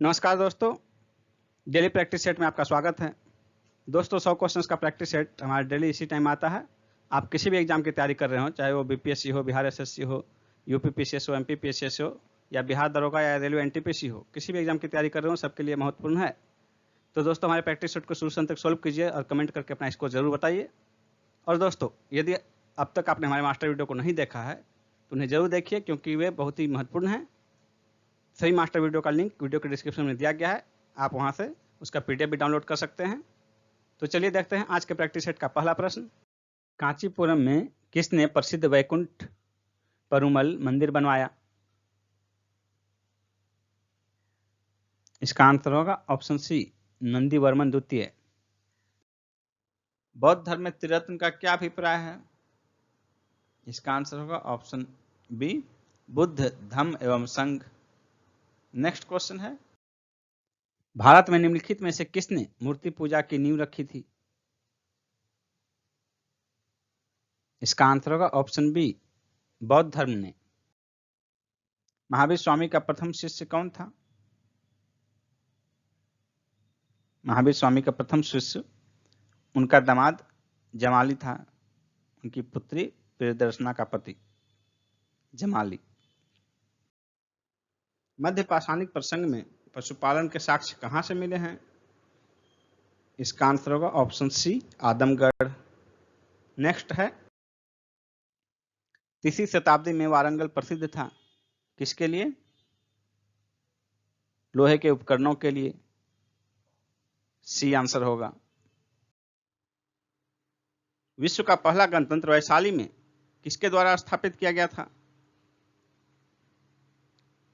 नमस्कार दोस्तों, daily practice set में आपका स्वागत है। दोस्तों 100 क्वेश्चंस का प्रैक्टिस सेट हमारा डेली इसी टाइम आता है। आप किसी भी एग्जाम की तैयारी कर रहे हो, चाहे वो बीपीएससी हो, बिहार एसएससी हो, यूपी पीसीएस हो, एमपी पीसीएस हो या बिहार दरोगा या रेलवे एनटीपीसी हो, किसी भी एग्जाम की तैयारी कर रहे हो, सबके लिए महत्वपूर्ण है। तो दोस्तों हमारे प्रैक्टिस सेट को शुरू से अंत तक सॉल्व कीजिए और कमेंट करके अपना स्कोर जरूर बताइए। और दोस्तों यदि अब तक आपने हमारे मास्टर वीडियो को नहीं देखा है तो उन्हें जरूर देखिए, क्योंकि वे बहुत ही महत्वपूर्ण हैं। सही मास्टर वीडियो का लिंक वीडियो के डिस्क्रिप्शन में दिया गया है, आप वहां से उसका पीडीएफ भी डाउनलोड कर सकते हैं। तो चलिए देखते हैं आज के प्रैक्टिस सेट का पहला प्रश्न। कांचीपुरम में किसने प्रसिद्ध वैकुंठ पेरुमल मंदिर बनवाया? इसका आंसर होगा ऑप्शन सी, नंदीवर्मन द्वितीय। बौद्ध धर्म में त्रिरत्न का क्या अभिप्राय है? इसका आंसर होगा ऑप्शन बी, बुद्ध, धम्म एवं संघ। नेक्स्ट क्वेश्चन है, भारत में निम्नलिखित में से किसने मूर्ति पूजा की नींव रखी थी? इसका आंसर होगा ऑप्शन बी, बौद्ध धर्म ने। महावीर स्वामी का प्रथम शिष्य कौन था? महावीर स्वामी का प्रथम शिष्य उनका दामाद जमाली था, उनकी पुत्री प्रियदर्शना का पति जमाली। मध्य पाषाणिक प्रसंग में पशुपालन के साक्ष्य कहां से मिले हैं? इसका आंसर होगा ऑप्शन सी, आदमगढ़। नेक्स्ट है, तीसरी शताब्दी में वारंगल प्रसिद्ध था किसके लिए? लोहे के उपकरणों के लिए। सी आंसर होगा। विश्व का पहला गणतंत्र वैशाली में किसके द्वारा स्थापित किया गया था?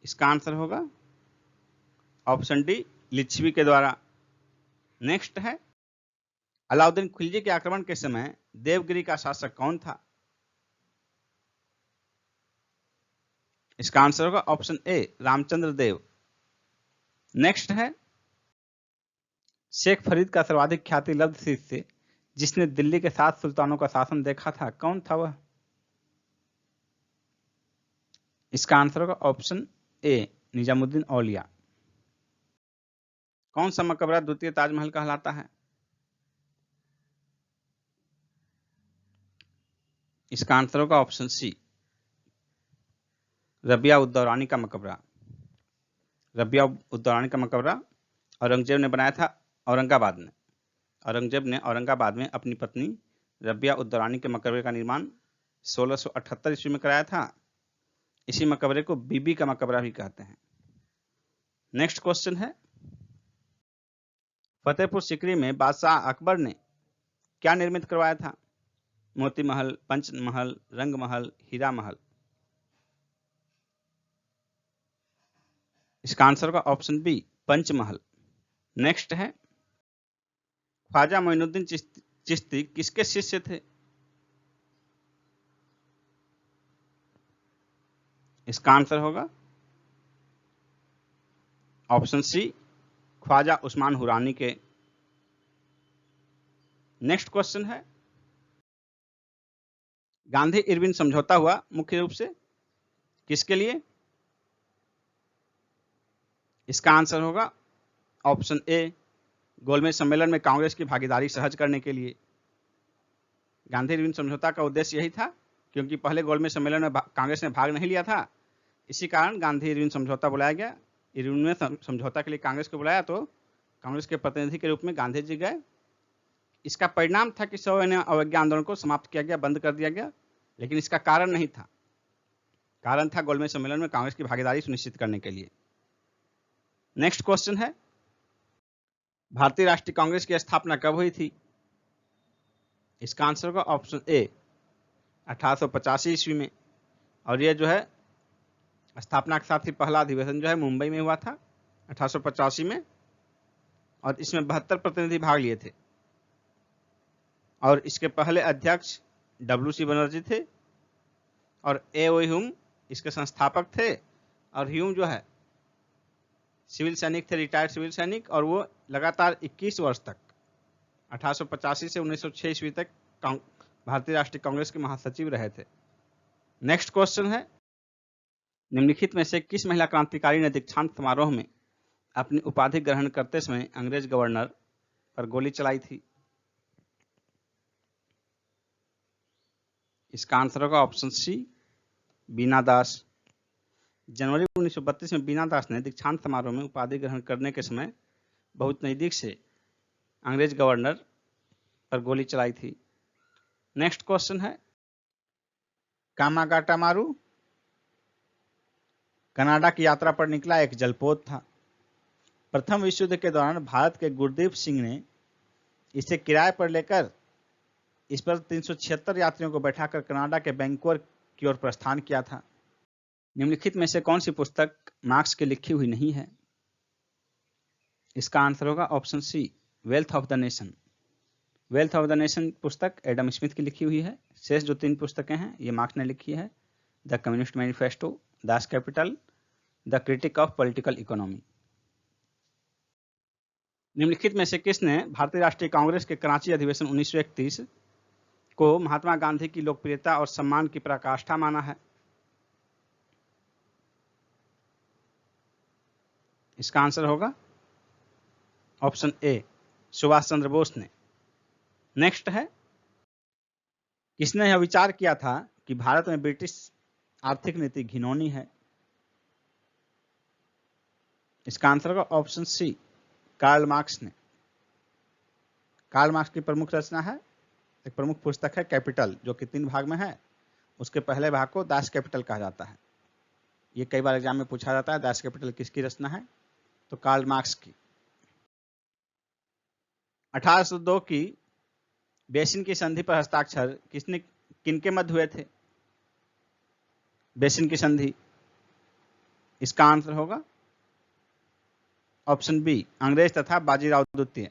इसका आंसर होगा ऑप्शन डी, लिच्छवी के द्वारा। नेक्स्ट है, अलाउद्दीन खिलजी के आक्रमण के समय देवगिरी का शासक कौन था? इसका आंसर होगा option A, Ramchandra Dev. Next है, शेख फरीद का सर्वाधिक ख्याति लब्ध शिष्य जिसने दिल्ली के 7 सुल्तानों का शासन देखा था, कौन था वह? इसका आंसर होगा ऑप्शन ए, निजामुद्दीन औलिया। कौन सा मकबरा द्वितीय ताजमहल कहलाता है? इसका आंसर होगा ऑप्शन सी, रबिया उद्दौरानी का मकबरा। रबिया उद्दौरानी का मकबरा औरंगजेब ने बनाया था औरंगाबाद में। औरंगजेब ने औरंगाबाद में अपनी पत्नी रबिया उद्दौरानी के मकबरे का निर्माण 1678 ईस्वी में कराया था। इसी मकबरे को बीबी का मकबरा भी कहते हैं। नेक्स्ट क्वेश्चन है, फतेहपुर सीकरी में बादशाह अकबर ने क्या निर्मित करवाया था? मोती महल, पंच महल, रंग महल, हीरा महल। इसका आंसर होगा ऑप्शन बी, पंचमहल। नेक्स्ट है, ख्वाजा मोइनुद्दीन चिश्ती किसके शिष्य थे? इसका आंसर होगा ऑप्शन सी, ख्वाजा उस्मान हुरानी के। नेक्स्ट क्वेश्चन है, गांधी इरविन समझौता हुआ मुख्य रूप से किसके लिए? इसका आंसर होगा ऑप्शन ए, गोलमेज सम्मेलन में कांग्रेस की भागीदारी सहज करने के लिए। गांधी इरविन समझौता का उद्देश्य यही था, क्योंकि पहले गोलमेज सम्मेलन में कांग्रेस ने भाग नहीं लिया था, इसी कारण गांधी इरविन समझौता बुलाया गया। इरविन ने समझौता के लिए कांग्रेस को बुलाया तो कांग्रेस के प्रतिनिधि के रूप में गांधी जी गए। इसका परिणाम था कि सविनय अवज्ञा आंदोलन को समाप्त किया गया, बंद कर दिया गया, लेकिन इसका कारण नहीं था। कारण था गोलमेज सम्मेलन में कांग्रेस की भागीदारी सुनिश्चित करने के लिए। नेक्स्ट क्वेश्चन है, भारतीय राष्ट्रीय कांग्रेस की स्थापना कब हुई थी? इसका आंसर होगा ऑप्शन ए, 1885 ईस्वी में। और यह जो है स्थापना के साथ ही पहला अधिवेशन जो है मुंबई में हुआ था 1885 में, और इसमें 72 प्रतिनिधि भाग लिए थे। और इसके पहले अध्यक्ष WC बनर्जी थे और A.O. ह्यूम इसके संस्थापक थे। और ह्यूम जो है सिविल सैनिक थे, रिटायर्ड सिविल सैनिक, और वो लगातार 21 वर्ष तक 1885 से 1906 ईस्वी तक भारतीय राष्ट्रीय कांग्रेस के महासचिव रहे थे। नेक्स्ट क्वेश्चन है, निम्नलिखित में से किस महिला क्रांतिकारी ने दीक्षांत समारोह में अपनी उपाधि ग्रहण करते समय अंग्रेज गवर्नर पर गोली चलाई थी? इसका आंसर होगा ऑप्शन सी, बीना दास। जनवरी 1932 में बीना दास ने दीक्षांत समारोह में उपाधि ग्रहण करने के समय बहुत नजदीक से अंग्रेज गवर्नर पर गोली चलाई थी। नेक्स्ट क्वेश्चन है, कामागाटामारू कनाडा की यात्रा पर निकला एक जलपोत था। प्रथम विश्व युद्ध के दौरान भारत के गुरदीप सिंह ने इसे किराए पर लेकर इस पर 376 यात्रियों को बैठाकर कनाडा के वैंकूवर की ओर प्रस्थान किया था। निम्नलिखित में से कौन सी पुस्तक मार्क्स की लिखी हुई नहीं है? इसका आंसर होगा option C, wealth of the nation. Wealth of the nation पुस्तक एडम स्मिथ की लिखी हुई है। शेष जो 3 पुस्तकें हैं ये मार्क्स ने लिखी है, the communist manifesto, Das Kapital, the critic of political economy. निम्नलिखित में से किसने भारतीय राष्ट्रीय कांग्रेस के कराची अधिवेशन 1931 को महात्मा गांधी की लोकप्रियता और सम्मान की पराकाष्ठा माना है? इसका आंसर होगा ऑप्शन ए, सुभाष चंद्र बोस ने। नेक्स्ट है, किसने यह विचार किया था कि भारत में ब्रिटिश आर्थिक नीति घिनौनी है? इसका आंसर होगा ऑप्शन सी, कार्ल मार्क्स ने। कार्ल मार्क्स की प्रमुख रचना है, एक प्रमुख पुस्तक है कैपिटल, जो कि 3 भाग में है। उसके पहले भाग को दास कैपिटल कहा जाता है। ये कई बार एग्जाम में पूछा जाता है, दास कैपिटल किसकी रचना है? तो कार्ल मार्क्स की। 1802 की बेसिन की संधि पर हस्ताक्षर किनके मध्य हुए थे? बेसिन की संधि, इसका आंसर होगा ऑप्शन बी, अंग्रेज तथा बाजीराव द्वितीय।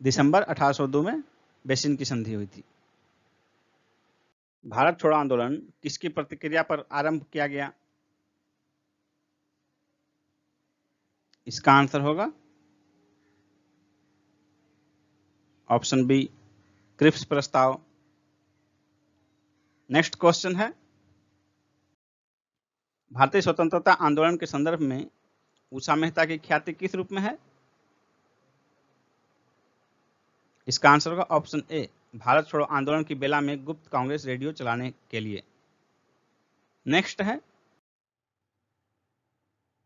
दिसंबर 1802 में बेसिन की संधि हुई थी। भारत छोड़ो आंदोलन किसकी प्रतिक्रिया पर आरंभ किया गया? इसका आंसर होगा ऑप्शन बी, क्रिप्स प्रस्ताव। नेक्स्ट क्वेश्चन है, भारतीय स्वतंत्रता आंदोलन के संदर्भ में उषा मेहता की ख्याति किस रूप में है? इसका आंसर होगा ऑप्शन ए, भारत छोड़ो आंदोलन की बेला में गुप्त कांग्रेस रेडियो चलाने के लिए। नेक्स्ट है,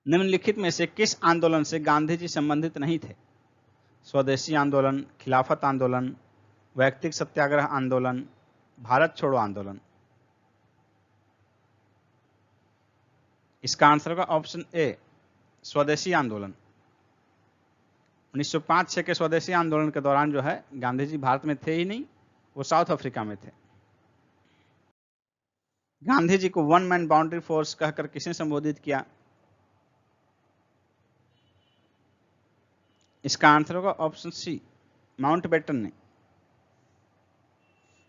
निम्नलिखित में से किस आंदोलन से गांधी जी संबंधित नहीं थे? स्वदेशी आंदोलन, खिलाफत आंदोलन, वैयक्तिक सत्याग्रह आंदोलन, भारत छोड़ो आंदोलन। इसका आंसर होगा ऑप्शन ए, स्वदेशी आंदोलन। 1905-6 के स्वदेशी आंदोलन के दौरान जो है गांधी जी भारत में थे ही नहीं, वो साउथ अफ्रीका में थे। गांधी जी को वन मैन बाउंड्री फोर्स कहकर किसने संबोधित किया? इसका आंसर होगा ऑप्शन सी, माउंटबेटन ने।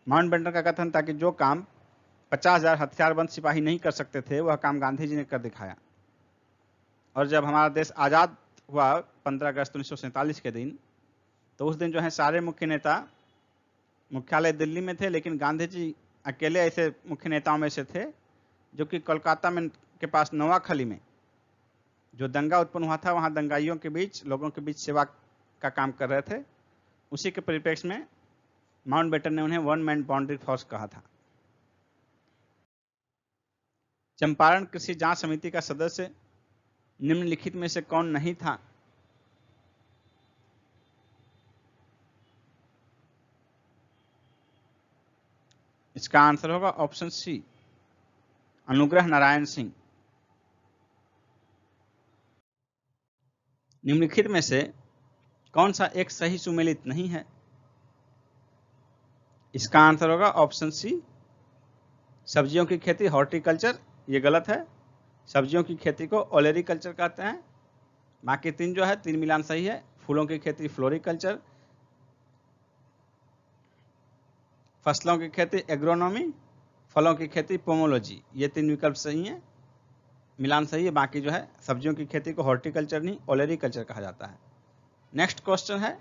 माउंटबेटन का कथन था कि जो काम 50,000 हथियारबंद सिपाही नहीं कर सकते थे, वह काम गांधी जी ने कर दिखाया। और जब हमारा देश आजाद हुआ 15 अगस्त 1947 के दिन, तो उस दिन जो है सारे मुख्य नेता मुख्यालय दिल्ली में थे, लेकिन गांधी जी अकेले ऐसे मुख्य नेताओं में से थे जो कि कोलकाता में के पास नवाखली में जो दंगा उत्पन्न हुआ था, वहां दंगाइयों के बीच, लोगों के बीच सेवा का काम कर रहे थे। उसी के परिप्रेक्ष्य में माउंटबेटन ने उन्हें वन मैन बाउंड्री फोर्स कहा था। चंपारण कृषि जांच समिति का सदस्य निम्नलिखित में से कौन नहीं था? इसका आंसर होगा ऑप्शन सी, अनुग्रह नारायण सिंह। निम्नलिखित में से कौन सा एक सही सुमेलित नहीं है? इसका आंसर होगा ऑप्शन सी, सब्जियों की खेती, हॉर्टिकल्चर। ये गलत है, सब्जियों की खेती को ओलेरिकल्चर कहते हैं। बाकी 3 जो है 3 मिलान सही है। फूलों की खेती फ्लोरिकल्चर, फसलों की खेती एग्रोनॉमी, फलों की खेती पोमोलॉजी। ये 3 विकल्प सही हैं, मिलान सही है। बाकी जो है सब्जियों की खेती को हॉर्टिकल्चर नहीं ओलेरिकल्चर कहा जाता है। नेक्स्ट क्वेश्चन है,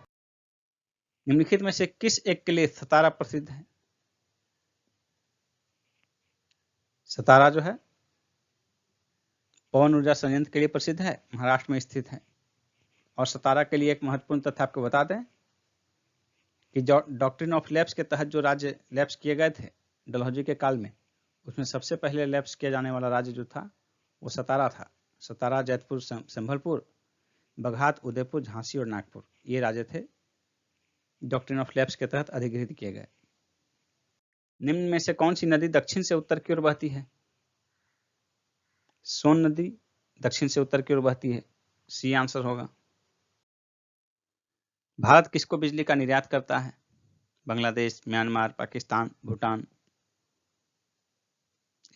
निम्नलिखित में से किस एक के लिए सतारा प्रसिद्ध है? सतारा जो है पवन ऊर्जा संयंत्र के लिए प्रसिद्ध है, महाराष्ट्र में स्थित है। और सतारा के लिए एक महत्वपूर्ण तथ्य आपको बता दें कि डॉक्ट्रिन ऑफ लैप्स के तहत जो राज्य लैप्स किए गए थे डलहौजी के काल में, उसमें सबसे पहले लैप्स किया जाने वाला राज्य जो था वो सतारा था। सतारा, जैतपुर, संभलपुर, बघात, उदयपुर, झांसी और नागपुर, ये राज्य थे डॉक्ट्रिन ऑफ लैप्स के तहत अधिकृत किए गए। निम्न में से कौन सी नदी दक्षिण से उत्तर की ओर बहती है? सोन नदी दक्षिण से उत्तर की ओर बहती है, सी आंसर होगा। भारत किसको बिजली का निर्यात करता है? बांग्लादेश, म्यांमार, पाकिस्तान, भूटान।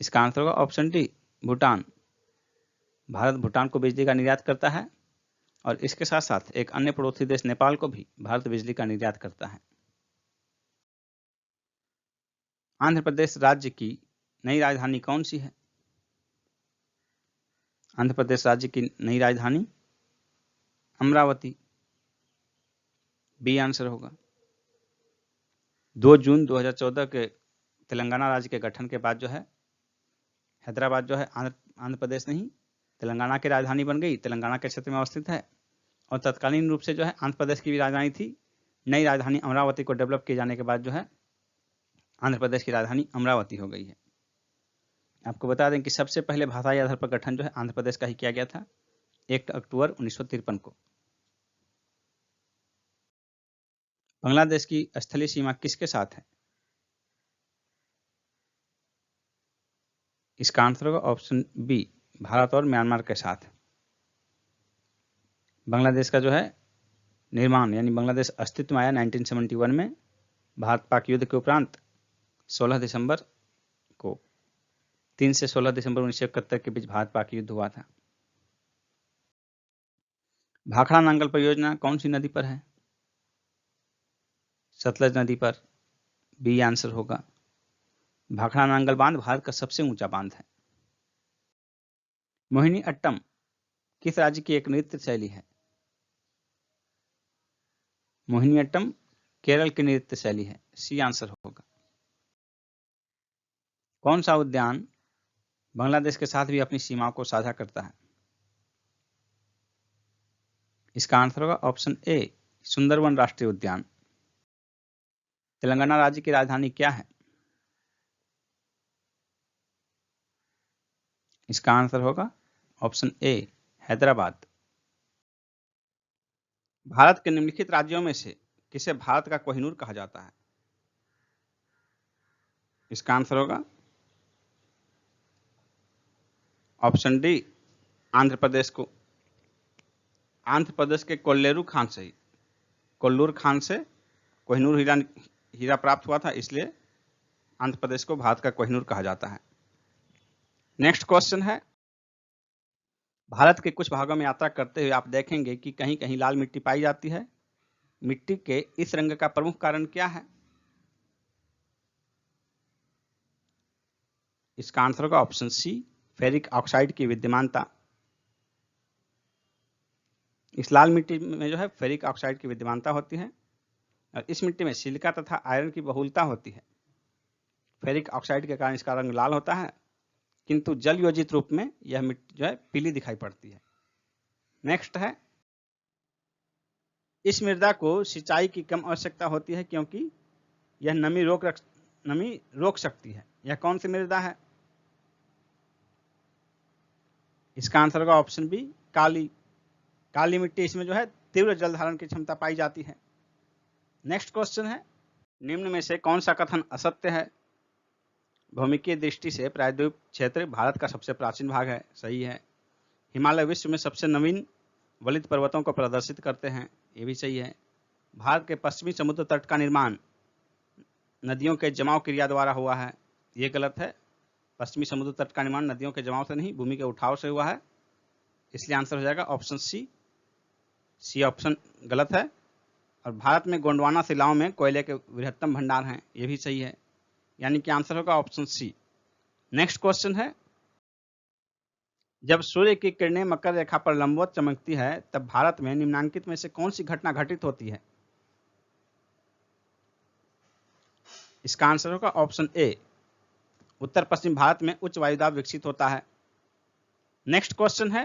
इसका आंसर होगा ऑप्शन डी, भूटान। भारत भूटान को बिजली का निर्यात करता है और इसके साथ साथ एक अन्य पड़ोसी देश नेपाल को भी भारत बिजली का निर्यात करता है। आंध्र प्रदेश राज्य की नई राजधानी कौन सी है? आंध्र प्रदेश राज्य की नई राजधानी अमरावती, बी आंसर होगा। 2 जून 2014 के तेलंगाना राज्य के गठन के बाद जो है हैदराबाद जो है आंध्र प्रदेश नहीं तेलंगाना की राजधानी बन गई, तेलंगाना के क्षेत्र में अवस्थित है। और तत्कालीन रूप से जो है आंध्र प्रदेश की भी राजधानी थी। नई राजधानी अमरावती को डेवलप किए जाने के बाद जो है आंध्र प्रदेश की राजधानी अमरावती हो गई है। आपको बता दें कि सबसे पहले भाषाई आधार पर गठन जो है आंध्र प्रदेश का ही किया गया था 1 अक्टूबर 1953 को। बांग्लादेश की स्थलीय सीमा किसके साथ है? इसका आंसर होगा ऑप्शन बी, भारत और म्यांमार के साथ। बांग्लादेश का जो है निर्माण यानी बांग्लादेश अस्तित्व में आया 1971 में भारत पाक युद्ध के उपरांत 16 दिसंबर को। 3 से 16 दिसंबर 1971 के बीच भारत पाक युद्ध हुआ था। भाखड़ा नांगल परियोजना कौन सी नदी पर है? सतलज नदी पर, बी आंसर होगा। भाखड़ा नांगल बांध भारत का सबसे ऊंचा बांध है। मोहिनी अट्टम किस राज्य की एक नृत्य शैली है? मोहिनी अट्टम केरल की नृत्य शैली है, सी आंसर होगा। कौन सा उद्यान बांग्लादेश के साथ भी अपनी सीमाओं को साझा करता है? इसका आंसर होगा ऑप्शन ए, सुंदरवन राष्ट्रीय उद्यान। तेलंगाना राज्य की राजधानी क्या है? इसका आंसर होगा ऑप्शन ए, हैदराबाद। भारत के निम्नलिखित राज्यों में से किसे भारत का कोहिनूर कहा जाता है? इसका आंसर होगा ऑप्शन डी, आंध्र प्रदेश को। आंध्र प्रदेश के कोल्लेरू खान से कोल्लूर खान से कोहिनूर हीरा प्राप्त हुआ था, इसलिए आंध्र प्रदेश को भारत का कोहिनूर कहा जाता है। नेक्स्ट क्वेश्चन है, भारत के कुछ भागों में यात्रा करते हुए आप देखेंगे कि कहीं कहीं लाल मिट्टी पाई जाती है। मिट्टी के इस रंग का प्रमुख कारण क्या है? इसका आंसर होगा ऑप्शन सी, फेरिक ऑक्साइड की विद्यमानता। इस लाल मिट्टी में जो है फेरिक ऑक्साइड की विद्यमानता होती है और इस मिट्टी में सिलिका तथा आयरन की बहुलता होती है। फेरिक ऑक्साइड के कारण इसका रंग लाल होता है, किंतु जल योजित रूप में यह मिट्टी जो है पीली दिखाई पड़ती है। नेक्स्ट है, इस मृदा को सिंचाई की कम आवश्यकता होती है क्योंकि यह नमी रोक सकती है। यह कौन सी मृदा है? इसका आंसर होगा ऑप्शन बी, काली मिट्टी। इसमें जो है तीव्र जल धारण की क्षमता पाई जाती है। नेक्स्ट क्वेश्चन है, निम्न में से कौन सा कथन असत्य है? भौमिकीय दृष्टि से प्रायद्वीप क्षेत्र भारत का सबसे प्राचीन भाग है, सही है। हिमालय विश्व में सबसे नवीन वलित पर्वतों को प्रदर्शित करते हैं, ये भी सही है। भारत के पश्चिमी समुद्र तट का निर्माण नदियों के जमाव क्रिया द्वारा हुआ है, ये गलत है। पश्चिमी समुद्र तट का निर्माण नदियों के जमाव से नहीं, भूमि के उठाव से हुआ है, इसलिए आंसर हो जाएगा ऑप्शन सी ऑप्शन गलत है। और भारत में गोंडवाना शिलाओं में कोयले के बृहत्तम भंडार हैं, ये भी सही है, यानी कि आंसर होगा ऑप्शन सी। नेक्स्ट क्वेश्चन है, जब सूर्य की किरणें मकर रेखा पर लंबवत चमकती है तब भारत में निम्नांकित में से कौन सी घटना घटित होती है? इसका आंसर होगा ऑप्शन ए, उत्तर पश्चिम भारत में उच्च वायुदाब विकसित होता है। नेक्स्ट क्वेश्चन है,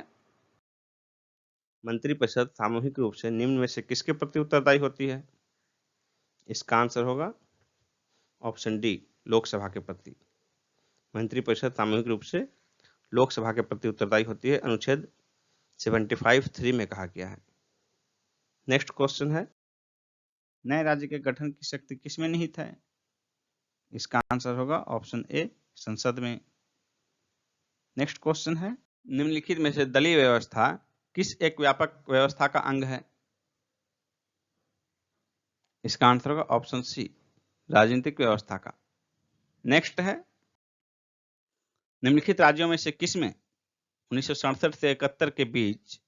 मंत्रिपरिषद सामूहिक रूप से निम्न में से किसके प्रति उत्तरदायी होती है? इसका आंसर होगा ऑप्शन डी, लोकसभा के प्रति। मंत्रिपरिषद सामूहिक रूप से लोकसभा के प्रति उत्तरदायी होती है, अनुच्छेद 75(3) में कहा गया है। नेक्स्ट क्वेश्चन है, नए राज्य के गठन की शक्ति किसमें निहित है? इसका आंसर होगा ऑप्शन ए, संसद में। नेक्स्ट क्वेश्चन है, निम्नलिखित में से दलीय व्यवस्था किस एक व्यापक व्यवस्था का अंग है? इसका आंसर होगा ऑप्शन सी, राजनीतिक व्यवस्था का। नेक्स्ट है, निम्नलिखित राज्यों में से किसमें 1967 से 71 के बीच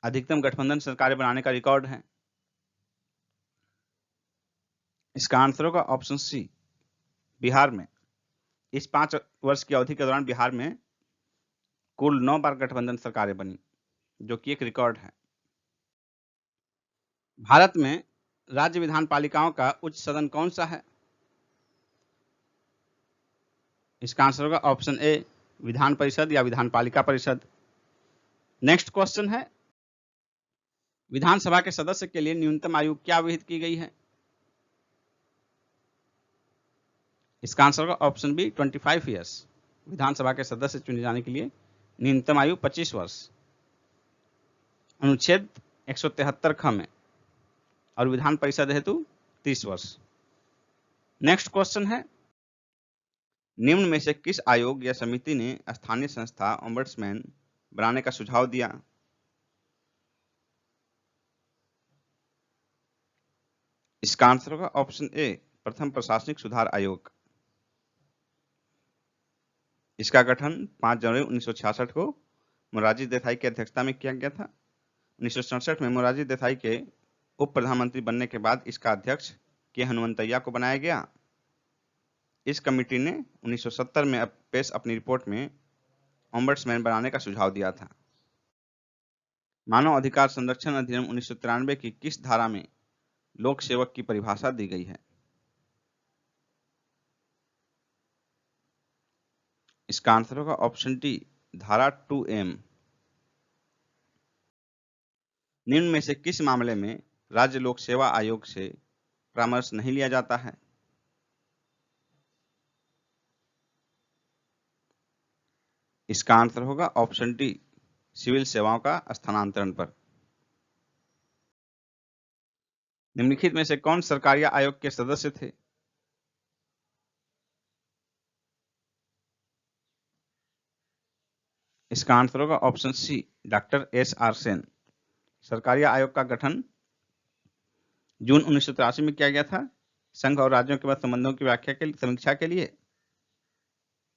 अधिकतम गठबंधन सरकारें बनाने का रिकॉर्ड है? इसका आंसर होगा ऑप्शन सी, बिहार में। इस 5 वर्ष की अवधि के दौरान बिहार में कुल 9 बार गठबंधन सरकारें बनी, जो कि एक रिकॉर्ड है। भारत में राज्य विधान पालिकाओं का उच्च सदन कौन सा है? इसका आंसर होगा ऑप्शन ए, विधान परिषद या विधान पालिका परिषद। नेक्स्ट क्वेश्चन है, विधानसभा के सदस्य के लिए न्यूनतम आयु क्या विहित की गई है? इसका आंसर होगा ऑप्शन बी, 25 ईयर्स। विधानसभा के सदस्य चुने जाने के लिए न्यूनतम आयु 25 वर्ष, अनुच्छेद 173 ख में, और विधान परिषद हेतु 30 वर्ष। नेक्स्ट क्वेश्चन है, निम्न में से किस आयोग या समिति ने स्थानीय संस्था ओम्बड्समैन बनाने का सुझाव दिया? इसका आंसर होगा ऑप्शन ए, प्रथम प्रशासनिक सुधार आयोग। इसका गठन 5 जनवरी 1966 को मोरारजी देसाई की अध्यक्षता में किया गया था। 1967 में मोरारजी देसाई के उप प्रधानमंत्री बनने के बाद इसका अध्यक्ष के हनुमंतैया को बनाया गया। इस कमेटी ने 1970 में पेश अपनी रिपोर्ट में ओम्बड्समैन बनाने का सुझाव दिया था। मानव अधिकार संरक्षण अधिनियम 1993 की किस धारा में लोक सेवक की परिभाषा दी गई है? इसका आंसर होगा ऑप्शन डी, धारा 2M। निम्न में से किस मामले में राज्य लोक सेवा आयोग से परामर्श नहीं लिया जाता है? इसका आंसर होगा ऑप्शन डी, सिविल सेवाओं का स्थानांतरण पर। निम्नलिखित में से कौन सरकारी आयोग के सदस्य थे? इसका आंसर होगा option C, doctor SR Sen. सरकारी आयोग का गठन जून 1983 में किया गया था, संघ और राज्यों के मध्य संबंधों की व्याख्या के समीक्षा के लिए।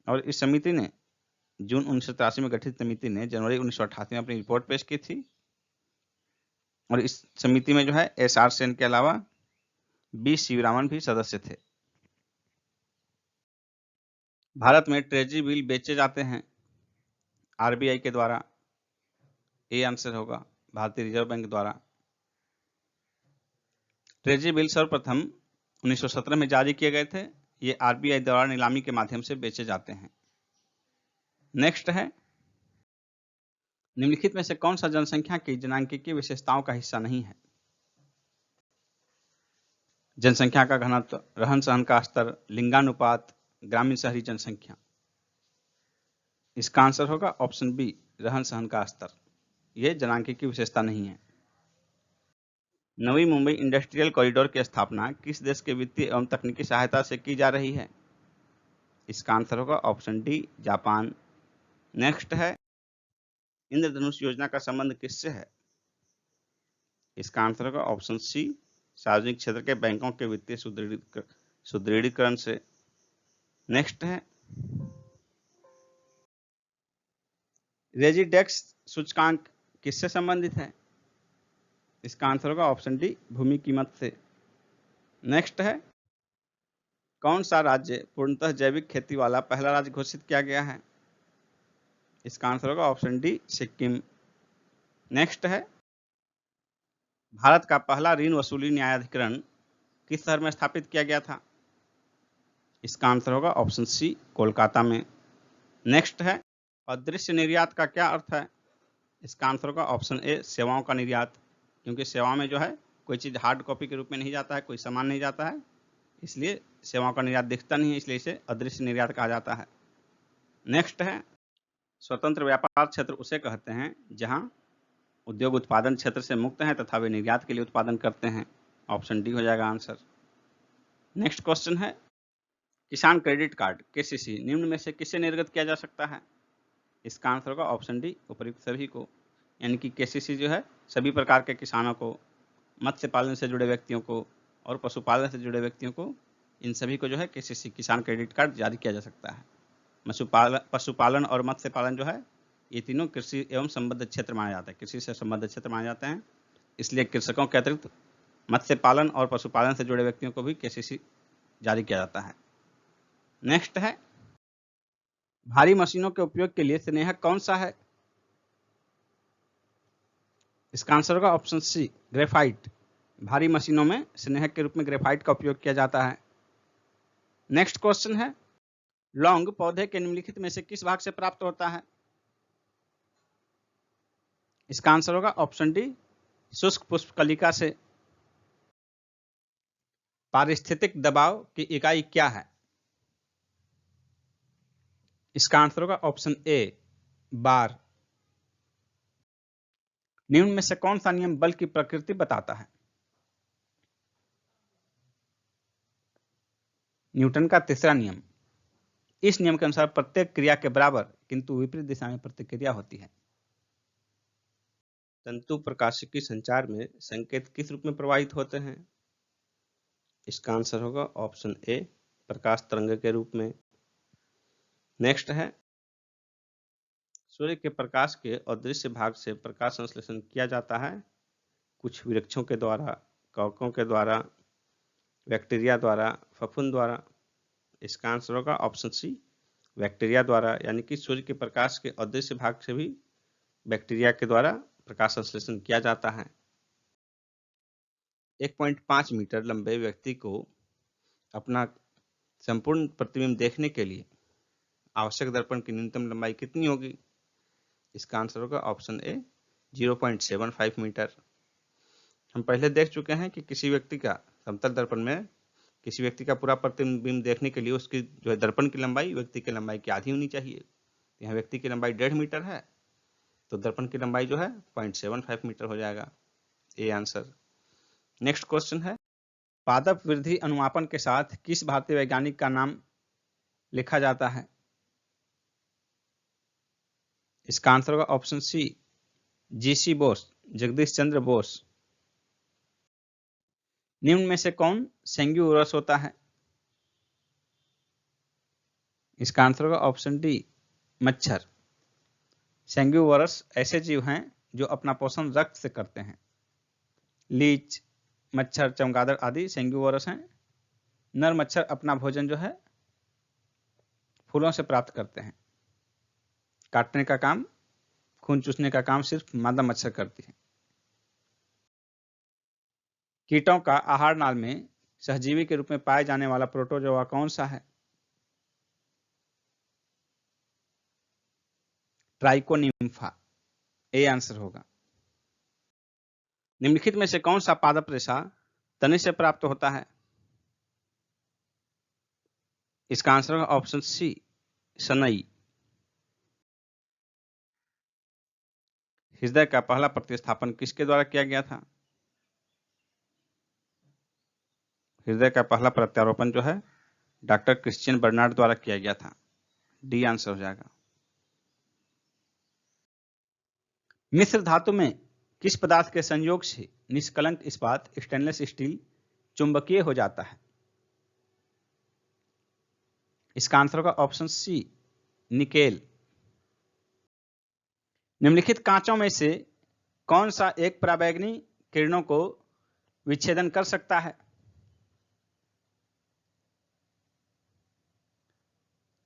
और इस समिति ने जून 1983 में गठित समिति ने जनवरी 1988 में अपनी रिपोर्ट पेश की थी। और इस समिति में जो है SR सेन के अलावा B शिवरामन भी सदस्य थे। भारत में ट्रेजरी बिल बेचे जाते हैं RBI के द्वारा। ए आंसर होगा भारतीय रिजर्व बैंक द्वारा। ट्रेजरी बिल सर्वप्रथम 1917 में जारी किए गए थे। ये RBI द्वारा नीलामी के माध्यम से बेचे जाते हैं। नेक्स्ट है, निम्नलिखित में से कौन सा जनसंख्या की जनांकीय विशेषताओं का हिस्सा नहीं है? जनसंख्या का घनत्व, रहन सहन का स्तर, लिंगानुपात, ग्रामीण शहरी जनसंख्या। इसका आंसर होगा ऑप्शन बी, रहन सहन का स्तर। यह जनांकीय की विशेषता नहीं है। नवी मुंबई इंडस्ट्रियल कॉरिडोर की स्थापना किस देश के वित्तीय एवं तकनीकी सहायता से की जा रही है? इसका आंसर होगा ऑप्शन डी, जापान। नेक्स्ट है, इंद्रधनुष योजना का संबंध किससे है? इसका आंसर होगा ऑप्शन सी, सार्वजनिक क्षेत्र के बैंकों के वित्तीय सुदृढ़ीकरण से। नेक्स्ट है, रेजिडेक्स सूचकांक किससे संबंधित है? इसका आंसर होगा ऑप्शन डी, भूमि कीमत से। नेक्स्ट है, कौन सा राज्य पूर्णतः जैविक खेती वाला पहला राज्य घोषित किया गया है? इसका आंसर होगा ऑप्शन डी, सिक्किम। नेक्स्ट है, भारत का पहला ऋण वसूली न्यायाधिकरण किस शहर में स्थापित किया गया था? इसका आंसर होगा ऑप्शन सी, कोलकाता में। नेक्स्ट है, अदृश्य निर्यात का क्या अर्थ है? इसका आंसर होगा ऑप्शन ए, सेवाओं का निर्यात, क्योंकि सेवाओं में जो है कोई चीज़ हार्ड कॉपी के रूप में नहीं जाता है, कोई सामान नहीं जाता है, इसलिए सेवाओं का निर्यात दिखता नहीं है, इसलिए इसे अदृश्य निर्यात कहा जाता है। नेक्स्ट है, स्वतंत्र व्यापार क्षेत्र उसे कहते हैं जहां उद्योग उत्पादन क्षेत्र से मुक्त हैं तथा वे निर्यात के लिए उत्पादन करते हैं। ऑप्शन डी हो जाएगा आंसर। नेक्स्ट क्वेश्चन है, किसान क्रेडिट कार्ड केसीसी निम्न में से किसे निर्गत किया जा सकता है? इसका आंसर होगा ऑप्शन डी, उपर्युक्त सभी को, यानी कि केसीसी जो है सभी प्रकार के किसानों को, मत्स्य पालन से जुड़े व्यक्तियों को और पशुपालन से जुड़े व्यक्तियों को, इन सभी को जो है केसीसी किसान क्रेडिट कार्ड जारी किया जा सकता है। पशुपालन और मत्स्य पालन जो है ये तीनों कृषि एवं संबद्ध क्षेत्र माने जाते हैं, कृषि से संबद्ध क्षेत्र माने जाते हैं, इसलिए कृषकों के अतिरिक्त मत्स्य पालन और पशुपालन से जुड़े व्यक्तियों को भी केसीसी जारी किया जाता है। नेक्स्ट है, भारी मशीनों के उपयोग के लिए स्नेहक कौन सा है? इसका आंसर होगा ऑप्शन सी, ग्रेफाइट। भारी मशीनों में स्नेहक के रूप में ग्रेफाइट का उपयोग किया जाता है। नेक्स्ट क्वेश्चन है, लौंग पौधे के निम्नलिखित में से किस भाग से प्राप्त होता है? इसका आंसर होगा ऑप्शन डी, शुष्क पुष्पकलिका से। पारिस्थितिक दबाव की इकाई क्या है? इसका आंसर होगा ऑप्शन ए, बार। निम्न में से कौन सा नियम बल की प्रकृति बताता है? न्यूटन का तीसरा नियम। इस नियम के अनुसार प्रत्येक क्रिया के बराबर किंतु विपरीत दिशा में प्रतिक्रिया होती है। तंतु प्रकाशिकी संचार में संकेत किस रूप में प्रवाहित होते हैं? इसका आंसर होगा ऑप्शन ए, प्रकाश तरंग के रूप में। नेक्स्ट है, सूर्य के प्रकाश के अदृश्य भाग से प्रकाश संश्लेषण किया जाता है, कुछ वृक्षों के द्वारा, कवकों के द्वारा, बैक्टीरिया द्वारा, फफूंद द्वारा। इसका आंसर होगा ऑप्शन सी, बैक्टीरिया द्वारा, यानी कि सूर्य के प्रकाश के अदृश्य भाग से भी बैक्टीरिया के द्वारा प्रकाश संश्लेषण किया जाता है। 1.5 मीटर लंबे व्यक्ति को अपना संपूर्ण प्रतिबिंब देखने के लिए आवश्यक दर्पण की न्यूनतम लंबाई कितनी होगी? इसका आंसर होगा ऑप्शन ए, 0.75 मीटर। हम पहले देख चुके हैं कि किसी व्यक्ति का समतल दर्पण में किसी व्यक्ति का पूरा प्रतिबिंब देखने के लिए उसकी जो है दर्पण की लंबाई व्यक्ति की लंबाई की आधी होनी चाहिए। यहाँ व्यक्ति की लंबाई 1.5 मीटर है, तो दर्पण की लंबाई जो है 0.75 मीटर हो जाएगा, ए आंसर। नेक्स्ट क्वेश्चन है, पादप वृद्धि अनुमापन के साथ किस भारतीय वैज्ञानिक का नाम लिखा जाता है? इसका आंसर होगा option C, GC Bose, Jagdish Chandra Bose. निम्न में से कौन सेंग्यूरस होता है? इसका आंसर होगा ऑप्शन डी, मच्छर। सेंग्यूवरस ऐसे जीव हैं जो अपना पोषण रक्त से करते हैं। लीच, मच्छर, चमगादड़ आदि सेंग्यूवरस हैं। नर मच्छर अपना भोजन जो है फूलों से प्राप्त करते हैं। काटने का काम, खून चूसने का काम सिर्फ मादा मच्छर करती है। कीटों का आहार नाल में सहजीवी के रूप में पाए जाने वाला प्रोटोजोआ कौन सा है? ट्राइकोनिम्फा, ए आंसर होगा। निम्नलिखित में से कौन सा पादप रेशा तने से प्राप्त होता है? इसका आंसर होगा ऑप्शन सी, सनई। हृदय का पहला प्रतिस्थापन किसके द्वारा किया गया था? हृदय का पहला प्रत्यारोपण जो है डॉक्टर क्रिश्चियन बर्नार्ड द्वारा किया गया था, डी आंसर हो जाएगा। मिश्र धातु में किस पदार्थ के संयोग से निष्कलंक इस्पात स्टेनलेस स्टील चुंबकीय हो जाता है? इसका आंसर होगा ऑप्शन सी, निकेल। निम्नलिखित कांचों में से कौन सा एक पराबैंगनी किरणों को विच्छेदन कर सकता है?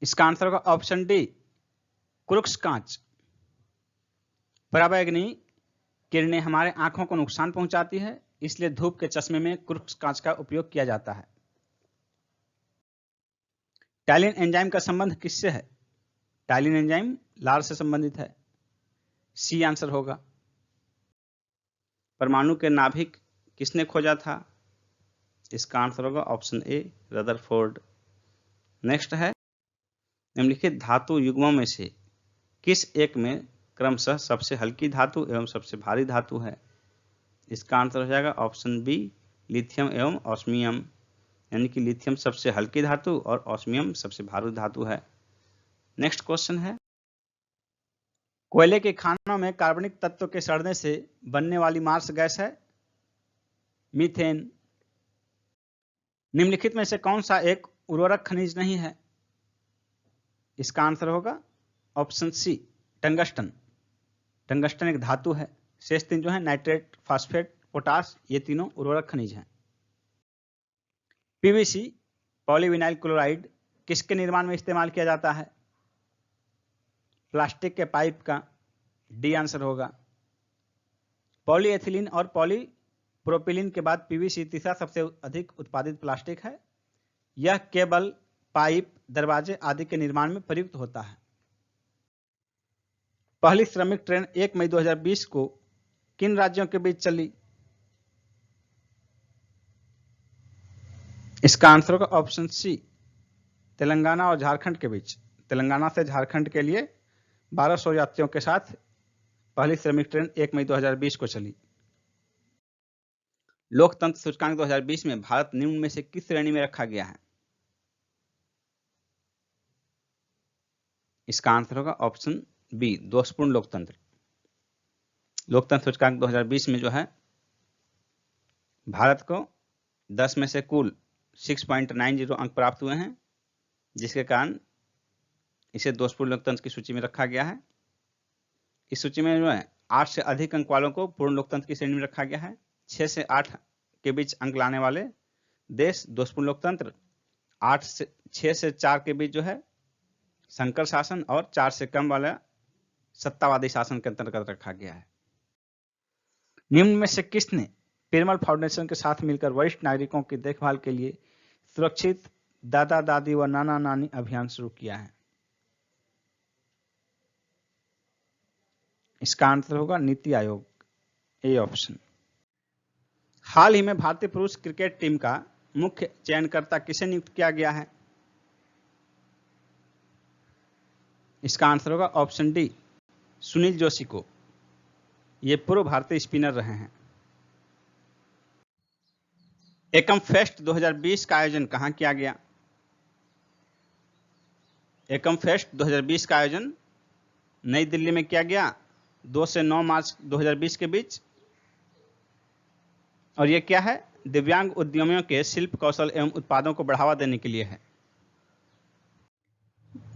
इसका आंसर होगा ऑप्शन डी, क्रुक्स कांच। पराबैंगनी किरणें हमारे आंखों को नुकसान पहुंचाती है, इसलिए धूप के चश्मे में क्रुक्स कांच का उपयोग किया जाता है। टैलिन एंजाइम का संबंध किससे है? टाइलिन एंजाइम लार से संबंधित है, सी आंसर होगा। परमाणु के नाभिक किसने खोजा था? इसका आंसर होगा ऑप्शन ए, रदरफोर्ड। नेक्स्ट है, निम्नलिखित धातु युग्मों में से किस एक में क्रमशः सबसे हल्की धातु एवं सबसे भारी धातु है? इसका आंसर हो जाएगा ऑप्शन बी, लिथियम एवं ऑस्मियम। यानी कि लिथियम सबसे हल्की धातु और ऑस्मियम सबसे भारी धातु है। नेक्स्ट क्वेश्चन है, कोयले के खानों में कार्बनिक तत्व के सड़ने से बनने वाली मार्स गैस है मीथेन। निम्नलिखित में से कौन सा एक उर्वरक खनिज नहीं है? इसका आंसर होगा ऑप्शन सी, टंगस्टन। टंगस्टन एक धातु है। शेष तीन जो है नाइट्रेट, फास्फेट, पोटास, ये तीनों उर्वरक खनिज हैं। पीवीसी, पॉलीविनाइल क्लोराइड, किसके निर्माण में इस्तेमाल किया जाता है? प्लास्टिक के पाइप का, डी आंसर होगा। पॉलीएथिलीन और पॉलीप्रोपिलीन के बाद पीवीसी तीसरा सबसे अधिक उत्पादित प्लास्टिक है। यह केबल, पाइप, दरवाजे आदि के निर्माण में प्रयुक्त होता है। पहली श्रमिक ट्रेन 1 मई 2020 को किन राज्यों के बीच चली? इसका आंसर होगा ऑप्शन सी, तेलंगाना और झारखंड के बीच। तेलंगाना से झारखंड के लिए 1200 यात्रियों के साथ पहली श्रमिक ट्रेन 1 मई 2020 को चली। लोकतंत्र सूचकांक 2020 में भारत निम्न में से किस श्रेणी में रखा गया है? इसका आंसर होगा ऑप्शन बी, दोषपूर्ण लोकतंत्र। लोकतंत्र सूचकांक 2020 में जो है भारत को 10 में से कुल 6.90 अंक प्राप्त हुए हैं, जिसके कारण इसे दोषपूर्ण लोकतंत्र की सूची में रखा गया है। इस सूची में जो है 8 से अधिक अंक वालों को पूर्ण लोकतंत्र की श्रेणी में रखा गया है। 6 से 8 के बीच अंक लाने वाले देश दोषपूर्ण लोकतंत्र, 6 से 4 के बीच जो है संकर शासन और 4 से कम वाला सत्तावादी शासन के अंतर्गत रखा गया है। निम्न में से किसने पिरमल फाउंडेशन के साथ मिलकर वरिष्ठ नागरिकों की देखभाल के लिए सुरक्षित दादा दादी व नाना नानी अभियान शुरू किया है? इसका आंसर होगा नीति आयोग, ए ऑप्शन। हाल ही में भारतीय पुरुष क्रिकेट टीम का मुख्य चयनकर्ता किसे नियुक्त किया गया है? इसका आंसर होगा ऑप्शन डी, सुनील जोशी को। ये पूर्व भारतीय स्पिनर रहे हैं। एकम फेस्ट 2020 का आयोजन कहां किया गया? एकम फेस्ट 2020 का आयोजन नई दिल्ली में किया गया 2 से 9 मार्च 2020 के बीच। और यह क्या है? दिव्यांग उद्यमियों के शिल्प कौशल एवं उत्पादों को बढ़ावा देने के लिए है।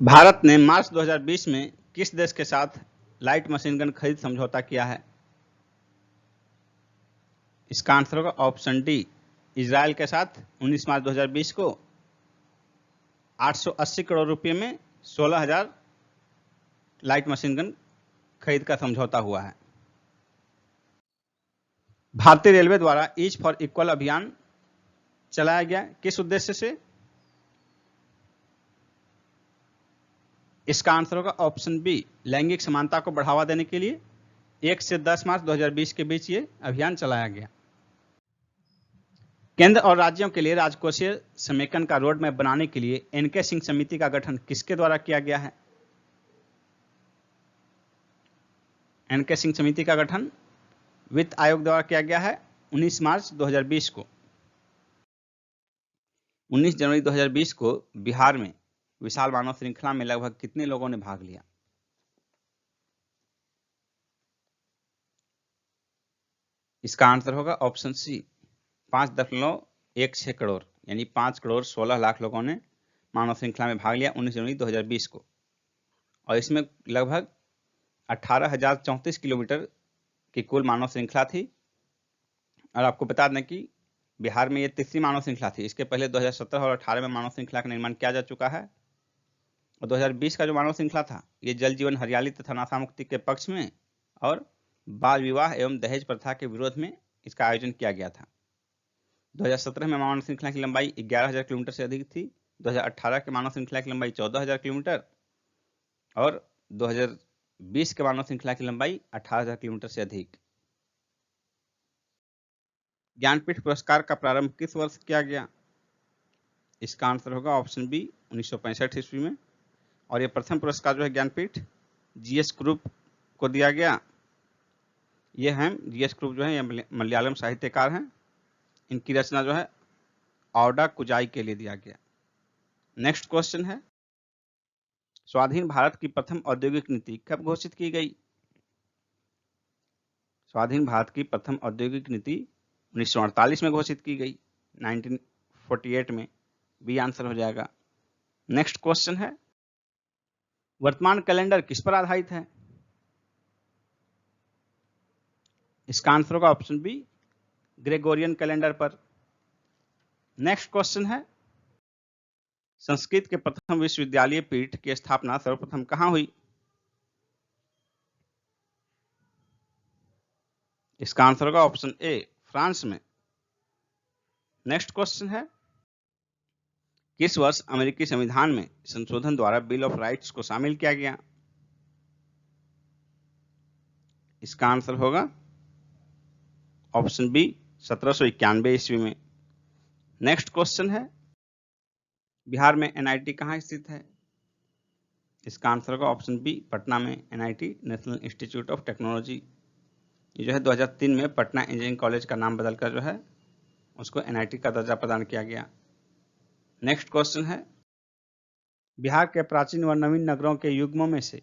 भारत ने मार्च 2020 में किस देश के साथ लाइट मशीन गन खरीद समझौता किया है? इसका आंसर होगा ऑप्शन डी, इजराइल के साथ 19 मार्च 2020 को 880 करोड़ रुपए में 16,000 लाइट मशीन गन खरीद का समझौता हुआ है। भारतीय रेलवे द्वारा ईच फॉर इक्वल अभियान चलाया गया किस उद्देश्य से? इसका आंसर होगा ऑप्शन बी, लैंगिक समानता को बढ़ावा देने के लिए 1 से 10 मार्च 2020 के बीच ये अभियान चलाया गया। केंद्र और राज्यों के लिए राजकोषीय समेकन का रोड मैप बनाने के लिए एनके सिंह समिति का गठन किसके द्वारा किया गया है? एनके सिंह समिति का गठन वित्त आयोग द्वारा किया गया है 19 मार्च 2020 को। 19 जनवरी 2020 को बिहार में विशाल मानव श्रृंखला में लगभग कितने लोगों ने भाग लिया? इसका आंसर होगा ऑप्शन सी, 5.16 करोड़, यानी 5 करोड़ 16 लाख लोगों ने मानव श्रृंखला में भाग लिया 19 जनवरी 2020 को। और इसमें लगभग 18,034 किलोमीटर की कुल मानव श्रृंखला थी। और आपको बता दें कि बिहार में ये तीसरी मानव श्रृंखला थी। इसके पहले 2017 और 18 में मानव श्रृंखला का निर्माण किया जा चुका है। और 2020 का जो मानव श्रृंखला था ये जल जीवन हरियाली तथा नशा मुक्ति के पक्ष में और बाल विवाह एवं दहेज प्रथा के विरोध में इसका आयोजन किया गया था। 2017 में मानव श्रृंखला की लंबाई 11,000 किलोमीटर से अधिक थी। 2018 के मानव श्रृंखला की लंबाई 14,000 किलोमीटर और 2020 के मानव श्रृंखला की लंबाई 18,000 किलोमीटर से अधिक। ज्ञानपीठ पुरस्कार का प्रारंभ किस वर्ष किया गया? इसका आंसर होगा ऑप्शन बी 1965 ईस्वी में। और ये प्रथम पुरस्कार जो है ज्ञानपीठ जीएस ग्रुप को दिया गया। ये हैं जीएस ग्रुप जो है ये मलयालम साहित्यकार हैं। इनकी रचना जो है औडा कुजाई के लिए दिया गया। नेक्स्ट क्वेश्चन है, स्वाधीन भारत की प्रथम औद्योगिक नीति कब घोषित की गई? स्वाधीन भारत की प्रथम औद्योगिक नीति 1948 में घोषित की गई, 1948 में। बी आंसर हो जाएगा। नेक्स्ट क्वेश्चन है, वर्तमान कैलेंडर किस पर आधारित है? इसका आंसर होगा ऑप्शन बी ग्रेगोरियन कैलेंडर पर। नेक्स्ट क्वेश्चन है, संस्कृत के प्रथम विश्वविद्यालय पीठ की स्थापना सर्वप्रथम कहां हुई? इसका आंसर होगा ऑप्शन ए फ्रांस में। नेक्स्ट क्वेश्चन है, किस वर्ष अमेरिकी संविधान में संशोधन द्वारा बिल ऑफ राइट्स को शामिल किया गया? इसका आंसर होगा ऑप्शन बी 1791 ईस्वी में। नेक्स्ट क्वेश्चन है, बिहार में एनआईटी कहां स्थित है? इसका आंसर होगा ऑप्शन बी पटना में NIT national institute of technology. ये जो है 2003 में पटना इंजीनियरिंग कॉलेज का नाम बदलकर जो है उसको एनआईटी का दर्जा प्रदान किया गया। नेक्स्ट क्वेश्चन है, बिहार के प्राचीन व नवीन नगरों के युग्मों में से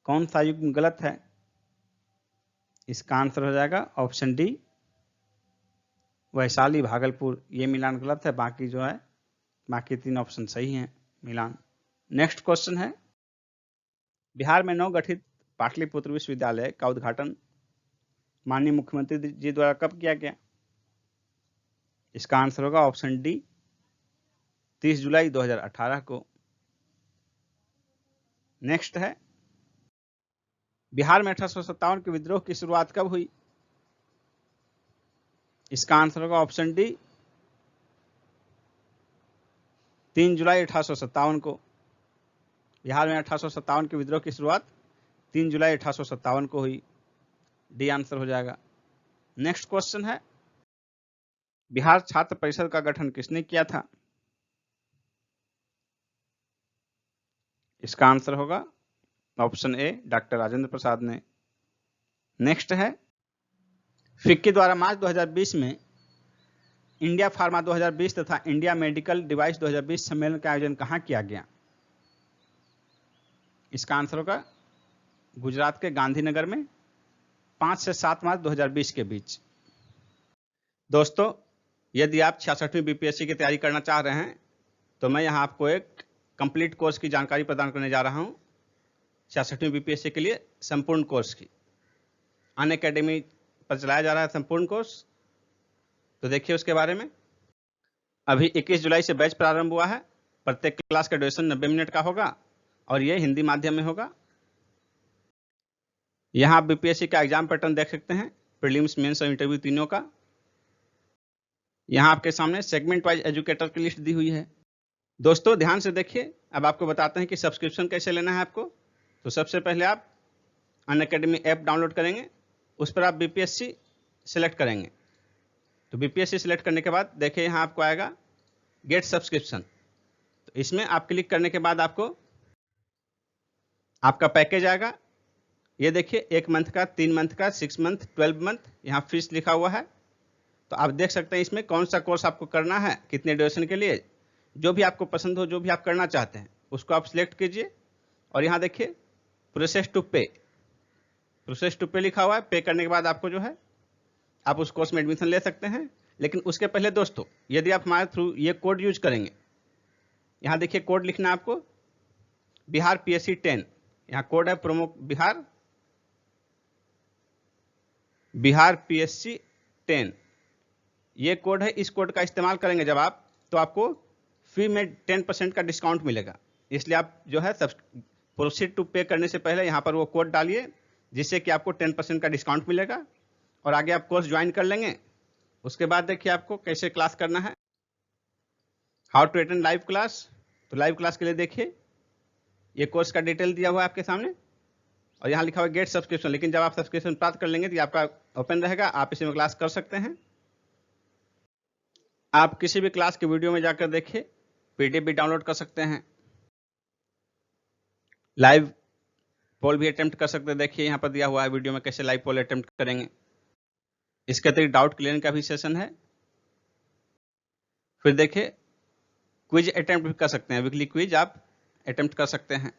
कौन सा युग्म गलत है? इसका आंसर हो जाएगा ऑप्शन डी वैशाली भागलपुर। ये मिलान गलत है, बाकी जो है बाकी 3 ऑप्शन सही हैं मिलान। नेक्स्ट क्वेश्चन है, बिहार में नवगठित पाटलिपुत्र विश्वविद्यालय का उद्घाटन माननीय मुख्यमंत्री जी द्वारा कब किया गया? इसका आंसर होगा ऑप्शन डी 30 जुलाई 2018 को। नेक्स्ट है, बिहार में 1857 के विद्रोह की शुरुआत कब हुई? इसका आंसर होगा ऑप्शन डी 3 जुलाई 1857 को। बिहार में 1857 के विद्रोह की शुरुआत 3 जुलाई 1857 को हुई। डी आंसर हो जाएगा। नेक्स्ट क्वेश्चन है, बिहार छात्र परिषद का गठन किसने किया था? इसका आंसर होगा ऑप्शन ए डॉक्टर राजेंद्र प्रसाद ने। नेक्स्ट है, फिक्की द्वारा मार्च 2020 में इंडिया फार्मा 2020 तथा इंडिया मेडिकल डिवाइस 2020 सम्मेलन का आयोजन कहां किया गया? इसका आंसर होगा गुजरात के गांधीनगर में 5 से 7 मार्च 2020 के बीच। दोस्तों, यदि आप 66वीं बीपीएससी की तैयारी करना चाह रहे हैं तो मैं यहां आपको एक कंप्लीट कोर्स की जानकारी प्रदान करने जा रहा हूं। 66वीं बीपीएससी के लिए संपूर्ण कोर्स की अनअकैडमी पर चलाया जा रहा है संपूर्ण कोर्स। तो देखिए उसके बारे में। अभी 21 जुलाई से बैच प्रारंभ हुआ है। प्रत्येक क्लास का ड्यूरेशन 90 मिनट का होगा और ये हिंदी माध्यम में होगा। यहाँ आप बीपीएससी का एग्जाम पैटर्न देख सकते हैं, प्रीलिम्स, मेंस और इंटरव्यू तीनों का। यहाँ आपके सामने सेगमेंट वाइज एजुकेटर की लिस्ट दी हुई है। दोस्तों ध्यान से देखिए, अब आपको बताते हैं कि सब्सक्रिप्शन कैसे लेना है आपको। तो सबसे पहले आप अनअकैडमी ऐप डाउनलोड करेंगे, उस पर आप बीपीएससी सिलेक्ट करेंगे। तो बीपीएससी सिलेक्ट करने के बाद देखिए यहाँ आपको आएगा गेट सब्सक्रिप्शन। तो इसमें आप क्लिक करने के बाद आपको आपका पैकेज आएगा। ये देखिए 1 मंथ का, 3 मंथ का, 6 मंथ, 12 मंथ, यहाँ फीस लिखा हुआ है। तो आप देख सकते हैं इसमें कौन सा कोर्स आपको करना है, कितने ड्यूरेशन के लिए। जो भी आपको पसंद हो, जो भी आप करना चाहते हैं उसको आप सिलेक्ट कीजिए। और यहाँ देखिए प्रोसेस टू पे, प्रोसेस टू पे लिखा हुआ है। पे करने के बाद आपको जो है आप उस कोर्स में एडमिशन ले सकते हैं। लेकिन उसके पहले दोस्तों, यदि आप हमारे थ्रू ये कोड यूज करेंगे, यहाँ देखिए कोड लिखना है आपको बिहार PSC 10। यहाँ कोड है प्रोमो बिहार PSC 10। ये कोड है, इस कोड का इस्तेमाल करेंगे जब आप, तो आपको फी में 10% का डिस्काउंट मिलेगा। इसलिए आप जो है सब प्रोसीड टू पे करने से पहले यहाँ पर वो कोड डालिए, जिससे कि आपको 10% का डिस्काउंट मिलेगा और आगे आप कोर्स ज्वाइन कर लेंगे। उसके बाद देखिए आपको कैसे क्लास करना है, how to attend live class. तो लाइव क्लास के लिए देखिए ये कोर्स का डिटेल दिया हुआ है आपके सामने, और यहाँ लिखा हुआ है गेट सब्सक्रिप्शन, लेकिन जब आप सब्सक्रिप्शन प्राप्त कर लेंगे तो ये आपका ओपन रहेगा, आप इसी में क्लास कर सकते हैं। आप किसी भी क्लास के वीडियो में जाकर देखिए, पीडीएफ भी डाउनलोड कर सकते हैं, लाइव पोल भी अटेम्प्ट कर सकते हैं। देखिए यहाँ पर दिया हुआ है वीडियो में कैसे लाइव पोल अटेम्प्ट करेंगे। इसके अतिरिक्त डाउट क्लियरिंग का भी सेशन है। फिर देखिए क्विज अटेम्प्ट भी कर सकते हैं, वीकली क्विज आप अटेम्प्ट कर सकते हैं।